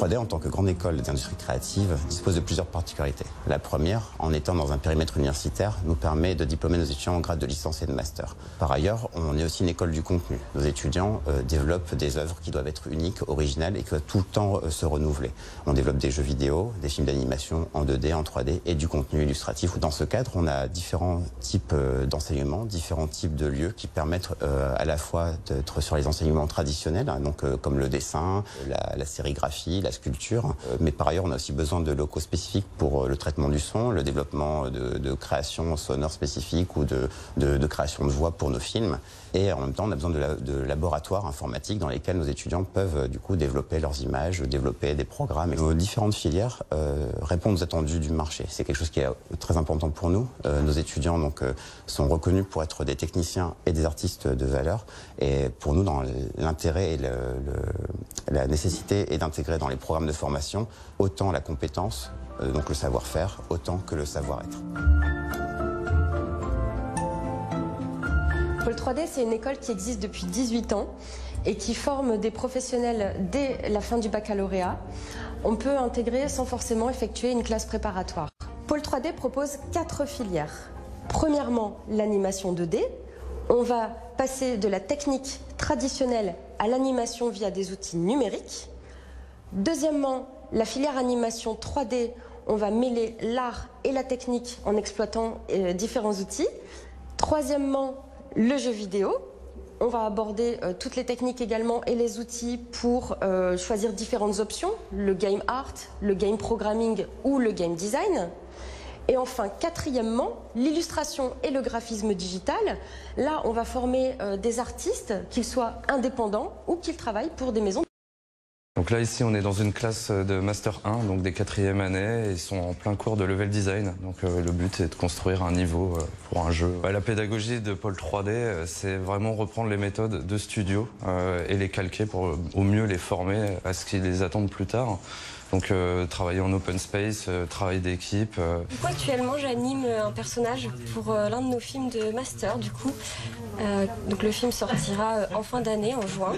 3D, en tant que grande école d'industrie créative, dispose de plusieurs particularités. La première, en étant dans un périmètre universitaire, nous permet de diplômer nos étudiants en grade de licence et de master. Par ailleurs, on est aussi une école du contenu. Nos étudiants développent des œuvres qui doivent être uniques, originales et qui doivent tout le temps se renouveler. On développe des jeux vidéo, des films d'animation en 2D, en 3D et du contenu illustratif. Dans ce cadre, on a différents types d'enseignements, différents types de lieux qui permettent à la fois d'être sur les enseignements traditionnels, hein, donc comme le dessin, la sérigraphie, la sculpture, mais par ailleurs on a aussi besoin de locaux spécifiques pour le traitement du son, le développement de créations sonores spécifiques ou de création de voix pour nos films. Et en même temps, on a besoin de laboratoires informatiques dans lesquels nos étudiants peuvent du coup développer leurs images, développer des programmes. Et nos différentes filières répondent aux attendus du marché. C'est quelque chose qui est très important pour nous. Nos étudiants donc, sont reconnus pour être des techniciens et des artistes de valeur. Et pour nous, dans l'intérêt et la nécessité est d'intégrer dans les programmes de formation autant la compétence, donc le savoir-faire, autant que le savoir-être. Pôle 3D, c'est une école qui existe depuis 18 ans et qui forme des professionnels dès la fin du baccalauréat. On peut intégrer sans forcément effectuer une classe préparatoire. Pôle 3D propose 4 filières. Premièrement, l'animation 2D. On va passer de la technique traditionnelle à l'animation via des outils numériques. Deuxièmement, la filière animation 3D, on va mêler l'art et la technique en exploitant différents outils. Troisièmement, le jeu vidéo. On va aborder toutes les techniques également et les outils pour choisir différentes options, le game art, le game programming ou le game design. Et enfin, quatrièmement, l'illustration et le graphisme digital. Là, on va former des artistes, qu'ils soient indépendants ou qu'ils travaillent pour des maisons. Donc là, ici, on est dans une classe de Master 1, donc des 4e années, et ils sont en plein cours de level design. Donc le but est de construire un niveau pour un jeu. La pédagogie de Pôle 3D, c'est vraiment reprendre les méthodes de studio et les calquer pour au mieux les former à ce qui les attend plus tard. Donc travailler en open space, travail d'équipe. Actuellement, j'anime un personnage pour l'un de nos films de master, du coup. Donc le film sortira en fin d'année, en juin.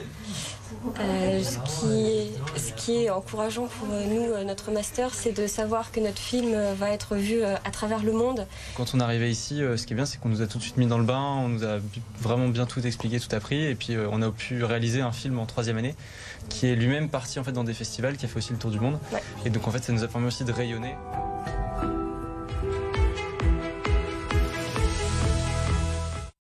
Ce qui est encourageant pour nous, notre master, c'est de savoir que notre film va être vu à travers le monde. Quand on est arrivé ici, ce qui est bien, c'est qu'on nous a tout de suite mis dans le bain, on nous a vraiment bien tout expliqué, tout appris, et puis on a pu réaliser un film en 3e année qui est lui-même parti en fait dans des festivals, qui a fait aussi le tour du monde. Ouais. Et donc en fait, ça nous a permis aussi de rayonner.